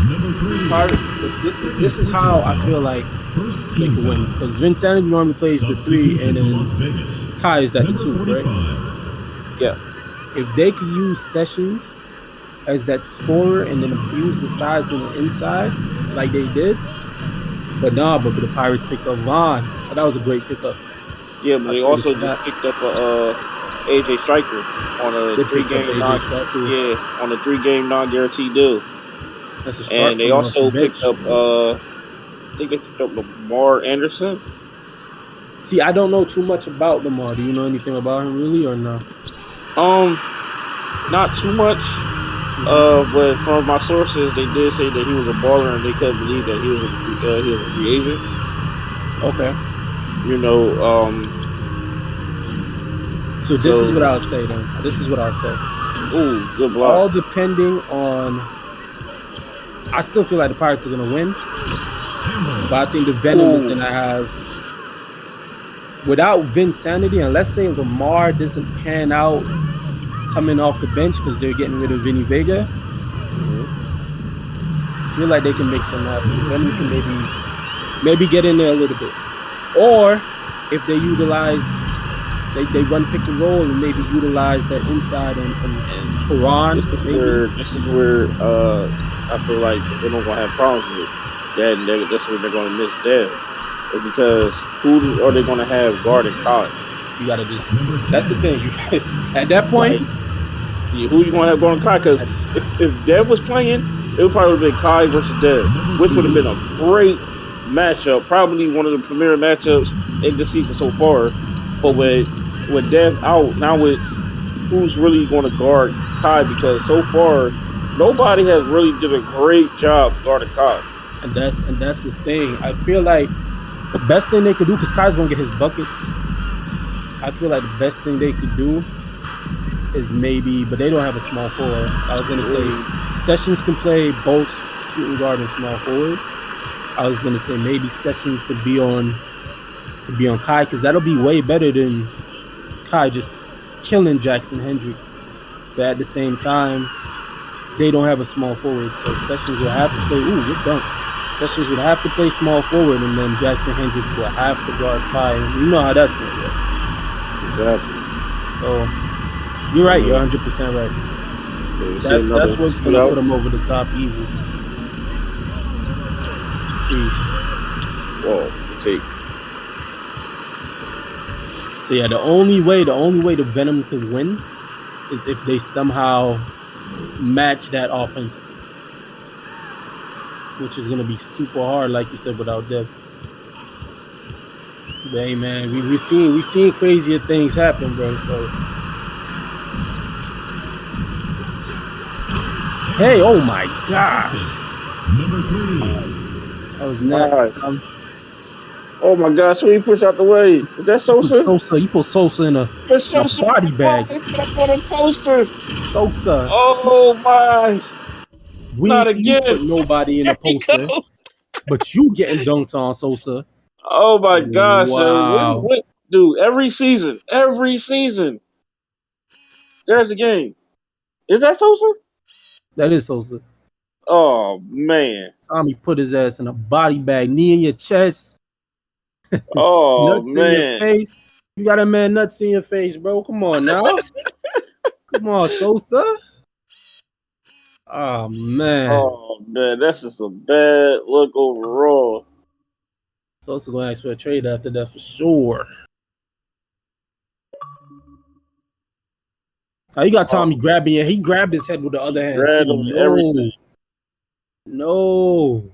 Number 3. Pirates. But this is how I feel like First they team could win, foul. because Vinsanity normally plays the 3 and Substitution for Las then Vegas. Kai is at the Number 2, right? 45. Yeah. If they could use Sessions as that scorer and then abuse the size on the inside like they did, but the Pirates picked up Vaughn. So that was a great pickup. Yeah, but they I'll also tell you just picked up a AJ Striker on a They picked up 3-game AJ Striker. on a 3-game non-guaranteed deal. That's a start. And they coming off the also bench. picked up I think they picked up Lamar Anderson. See, I don't know too much about Lamar. Do you know anything about him really or no? Not too much. But from my sources, they did say that he was a baller, and they couldn't believe that he was a free agent. Okay. You know, So this is what I'll say then. This is what I'll say. Ooh, good All block. depending on. I still feel like the Pirates are gonna win, but I think the Venom is gonna have. Without Vinsanity, and let's say Lamar doesn't pan out coming off the bench because they're getting rid of Vinny Vega, I feel like they can make something happen. Venom can maybe get in there a little bit, or if they utilize, they run pick and roll and maybe utilize that inside and Quran. This is where I feel like they're not gonna have problems with that, and that's where they're gonna miss Dev. Is because who are they gonna have guarding Kai? You gotta just. That's the thing. At that point, Who you gonna have guarding Kai? Because if Dev was playing, it would probably have been Kai versus Dev, which would have been a great matchup, probably one of the premier matchups in the season so far. But with Dev out, now it's who's really going to guard Kai, because so far nobody has really did a great job guarding Kai. and that's the thing. I feel like the best thing they could do, because Kai's gonna get his buckets. I feel like the best thing they could do is maybe, but they don't have a small forward. I was gonna say Sessions can play both shooting guard and small forward. I was gonna say maybe Sessions could be on Kai, because that'll be way better than Kai just killing Jackson Hendricks. But at the same time, they don't have a small forward, so Sessions will have to play. Ooh, good dunk. Sessions would have to play small forward, and then Jackson Hendricks will have to guard Kai. And you know how that's going to go. Exactly. So you're right. You're 100% right. That's what's going to put him over the top easy. Jeez. Whoa, take. So yeah, the only way the Venom could win is if they somehow match that offense, which is gonna be super hard, like you said, without Dev. But hey, man, we've seen crazier things happen, bro. So hey, oh my gosh, Number 3. that was nasty. Right. Oh my gosh, who he pushed out the way? Is that Sosa? You put Sosa in a body bag. He put up on a poster. Sosa. Oh my. We Not didn't see again. you put nobody in a poster, but you getting dunked on, Sosa. Oh my gosh, wow. Dude, every season, there's a game. Is that Sosa? That is Sosa. Oh man. Tommy put his ass in a body bag, knee in your chest, Oh nuts in your man. face. You got a man nuts in your face, bro. Come on now. Come on, Sosa. Oh man. Oh man, that's just a bad look overall. Sosa gonna ask for a trade after that for sure. Oh, you got Tommy grabbing it. He grabbed his head with the other hand Grab too. him and everything. No.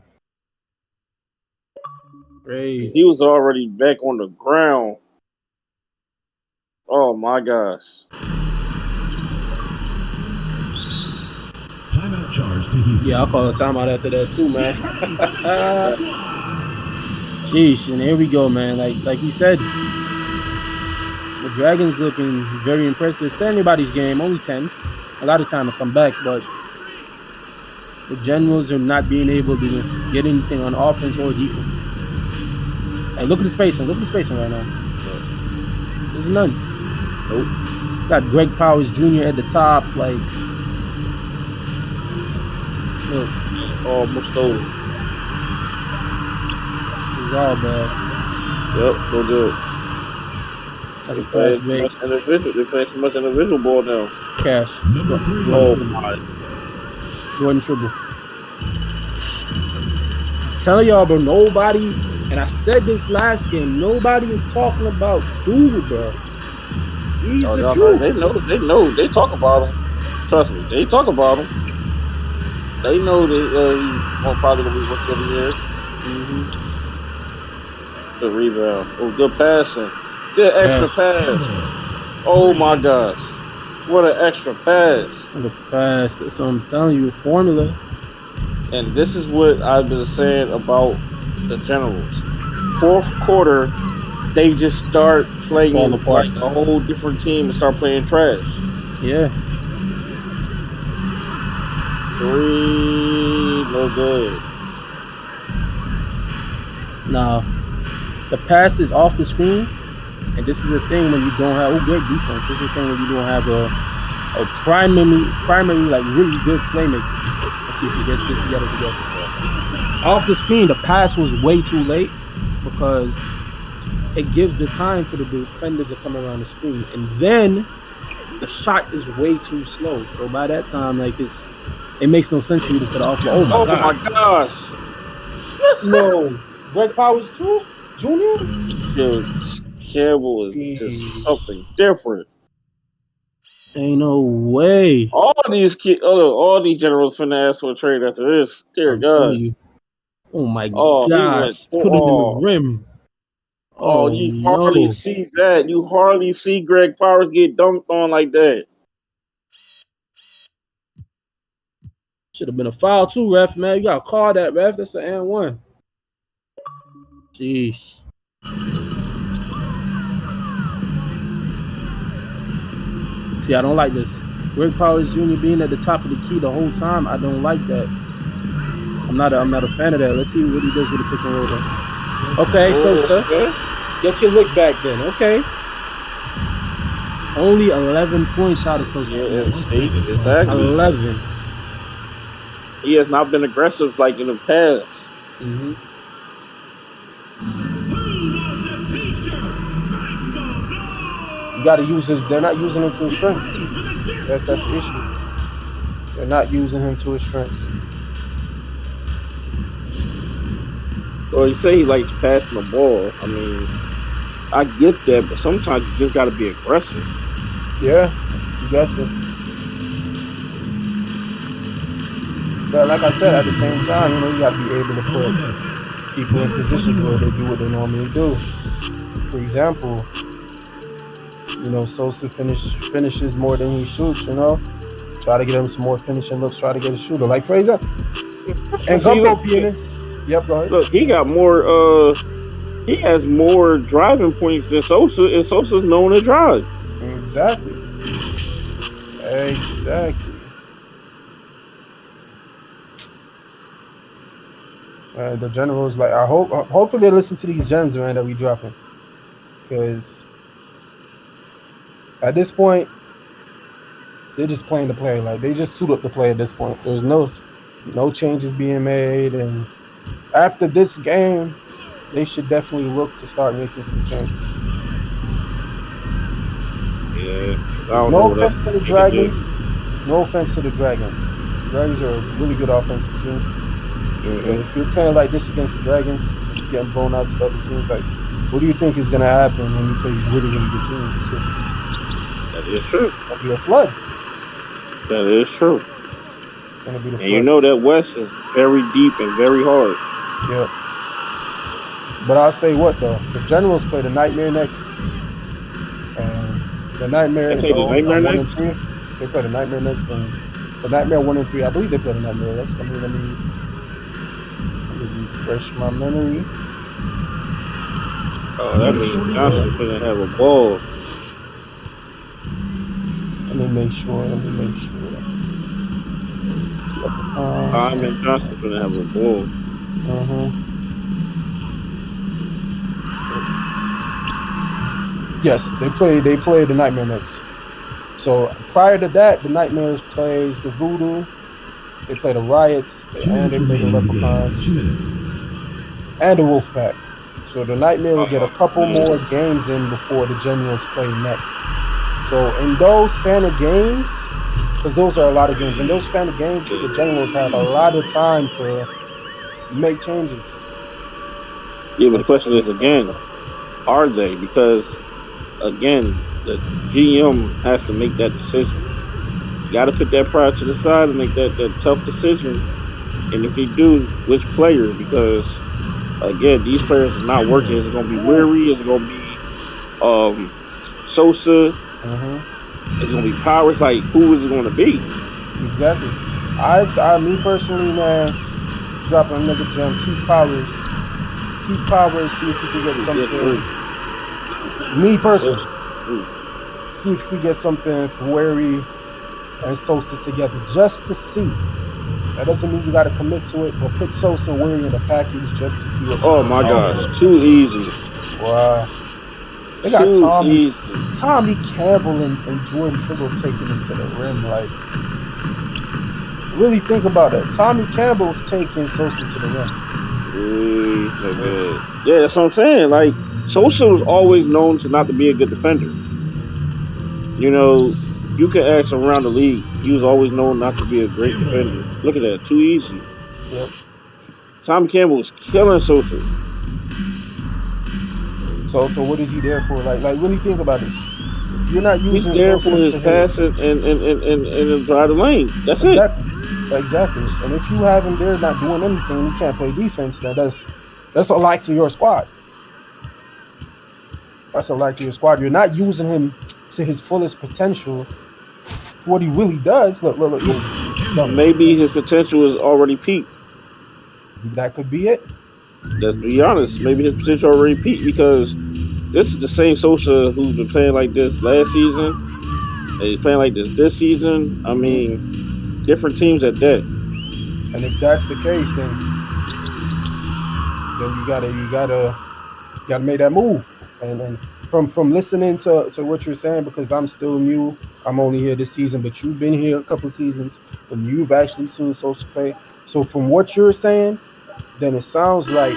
He Crazy. was already back on the ground. Oh my gosh. Timeout charge to Houston. Yeah, I'll call a timeout after that too, man. Sheesh, and here we go, man. Like you said, the Dragons looking very impressive. It's anybody's game, only 10. A lot of time to come back, but the Generals are not being able to get anything on offense or defense. Hey, look at the spacing. Look at the spacing right now. There's none. Nope. Got Greg Powers Jr. at the top. Like, look, Almost over. it's all bad. Yep, so good. That's a fast break. They're playing too much individual ball now. Cash. Number 3. Oh my. Jordan Tribble. Telling y'all, bro, nobody, and I said this last game, nobody is talking about Doodle, bro. He's the truth. They know. They talk about him. Trust me, they talk about him. They know he's probably gonna be rookie of the year. Good rebound. Oh, good passing. Good extra pass. Oh my gosh. What an extra pass. The pass. That's what I'm telling you, formula. And this is what I've been saying about the Generals. Fourth quarter, they just start playing like a whole different team and start playing trash. Yeah. 3, no good. Now, the pass is off the screen, and this is the thing when you don't have great defense. This is the thing when you don't have a primary like really good playmaker. Let's see if he gets this together. Off the screen, the pass was way too late because it gives the time for the defender to come around the screen, and then the shot is way too slow. So by that time, like it makes no sense for you to set off. Oh my gosh! No, Greg Powers too, Junior. Dude, Campbell is just something different. Ain't no way. All these Generals finna ask for a trade after this. Dear God. Oh my gosh. Put it in the rim. Oh, you hardly see that. You hardly see Greg Powers get dunked on like that. Should have been a foul too, ref, man. You gotta call that, ref. That's an and one. Jeez. See, I don't like this. Greg Powers Jr. being at the top of the key the whole time, I don't like that. I'm not a fan of that. Let's see what he does with the pick and roll then. Okay, Sosa. Get your lick back then. Okay. Only 11 points out of Sosa. Yeah, exactly. 11. He has not been aggressive like in the past. Mm-hmm. You got to use his. They're not using him to his strengths. That's the issue. They're not using him to his strengths. Well, you say he likes passing the ball. I mean, I get that, but sometimes you just got to be aggressive. Yeah, you got to. But like I said, at the same time, you got to be able to put people in positions where they do what they normally do. For example, Sosa finishes more than he shoots, Try to get him some more finishing looks, try to get a shooter. Like, for example, and Gumbo Piana. Yep, go ahead. Look, he got more, he has more driving points than Sosa, and Sosa's known to drive. Exactly. The Generals, like, hopefully they listen to these gems, man, that we dropping. Because at this point, they're just playing the player. Like they just suit up the play at this point. There's no changes being made, and after this game, they should definitely look to start making some changes. Yeah, I don't know No what else offense to the they could do. Dragons. No offense to the Dragons. The Dragons are a really good offensive team. But if you're playing like this against the Dragons, you're getting blown out to the other teams. Like, what do you think is gonna happen when you play these really good teams? It's just That is true. gonna be a flood. That is true. It's gonna be the And you flood. know that West is very deep and very hard. Yeah. But I'll say what though, the Generals play the Nightmare next, and the Nightmare They play the Nightmare are 1 and next. 3. They play the Nightmare next, and the Nightmare 1 and 3. I believe they play the Nightmare next. Let me refresh my memory. Oh, that means Johnson's gonna have a ball. Let me make sure. Hyman Johnson's gonna have a ball. Yes, they play the Nightmare next. So prior to that, the Nightmares plays the Voodoo. They play the Riots, and they play the Leprechauns, and the Wolfpack. So the Nightmare will get a couple more games in before the Generals play next. So in those span of games, because those are a lot of games, in those span of games, the Generals have a lot of time to make changes. Yeah, but the question is again, are they? Because again, the GM has to make that decision. You got to put that pride to the side and make that tough decision. And if he do, which player? Because again, these players are not working. Is it going to be Weary? Is it going to be Sosa? Is it going to be Powers? Like, who is it going to be? Exactly. Me personally, man, dropping another gem. Keep Powers. See if you can get something. Me personally, see if you can get something for Weary and Sosa together, just to see. That doesn't mean you got to commit to it, but put Sosa and Weary in the package just to see what. Oh my gosh, too easy. Wow. They got Tommy Campbell and Jordan Triggle taking it to the rim. Like, really think about it. Tommy Campbell's taking Sosa to the rim. Yeah, that's what I'm saying. Like, Sosa was always known to not to be a good defender. You know, you can ask him around the league. He was always known not to be a great defender. Look at that, too easy. Yep. Tommy Campbell was killing Sosa. So what is he there for? Like really think about this. If you're not using He's there Sosa for his passing and drive the lane. That's exactly. And if you have him there not doing anything, you can't play defense. That's a lot to your squad. That's a lot to your squad. You're not using him to his fullest potential. For what he really does. Look. Maybe his potential is already peaked. That could be it. Let's be honest. Maybe his potential already peaked because this is the same Sosa who's been playing like this last season. And he's playing like this season. I mean, different teams at that. And if that's the case, then you gotta make that move. And from listening to what you're saying, because I'm still new, I'm only here this season, but you've been here a couple seasons and you've actually seen Sosa play. So from what you're saying, then it sounds like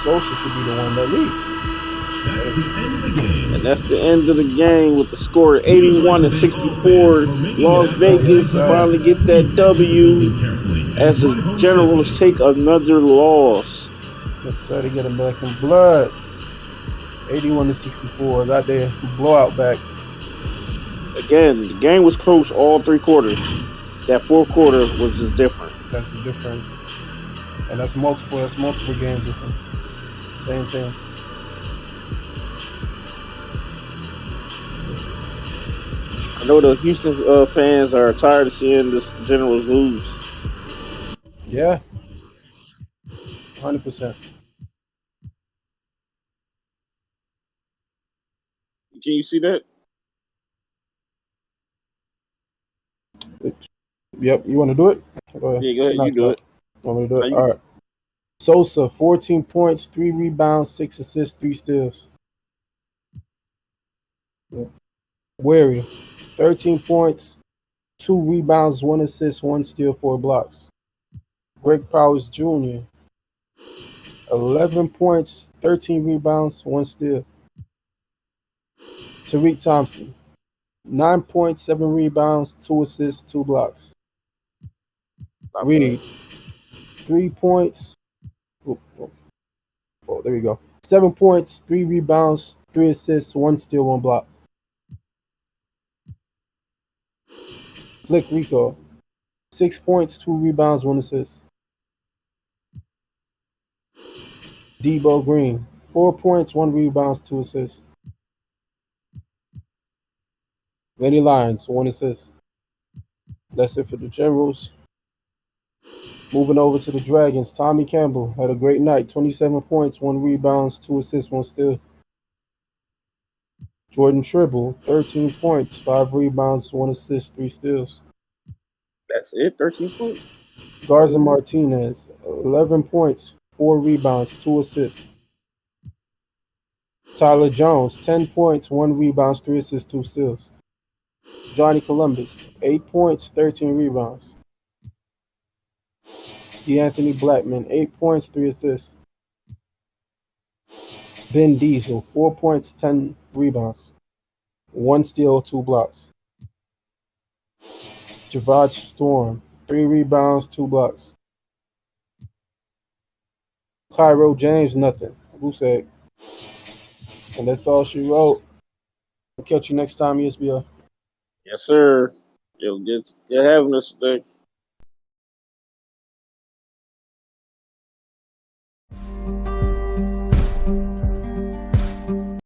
Sosa should be the one that leads. And that's the end of the game with the score 81-64. Las Vegas finally get that W as the Generals take another loss. Yes, sir, to get him back in blood. 81-64. Got their blowout back. Again, the game was close all 3 quarters. That 4th quarter was just different. That's the difference. And that's multiple games with him. Same thing. I know the Houston fans are tired of seeing this Generals lose. Yeah. 100%. Can you see that? Yep. You want to do it? Yeah, go ahead. You do it. Want me to do it? All right. Sosa, 14 points, 3 rebounds, 6 assists, 3 steals. Weary, 13 points, 2 rebounds, 1 assist, 1 steal, 4 blocks. Greg Powers Jr., 11 points, 13 rebounds, 1 steal. Tariq Thompson, 9 points, 7 rebounds, 2 assists, 2 blocks. Not Reed, bad. 3 points. There we go. 7 points, 3 rebounds, 3 assists, 1 steal, 1 block. Flick Rico, 6 points, 2 rebounds, 1 assist. Debo Green, 4 points, 1 rebounds, 2 assists. Lenny Lyons, 1 assist. That's it for the Generals. Moving over to the Dragons, Tommy Campbell had a great night. 27 points, 1 rebounds, 2 assists, 1 steal. Jordan Tribble, 13 points, 5 rebounds, 1 assist, 3 steals. That's it. 13 points. Garza Martinez, 11 points, 4 rebounds, 2 assists. Tyler Jones, 10 points, 1 rebounds, 3 assists, 2 steals. Johnny Columbus, 8 points, 13 rebounds. DeAnthony Blackman, 8 points, 3 assists. Ben Diesel, 4 points, 10 rebounds. 1 steal, 2 blocks. Javad Storm, 3 rebounds, 2 blocks. Cairo James, nothing. Goose egg. And that's all she wrote. I'll catch you next time, ESBL. Yes, sir. Yo, good having us today.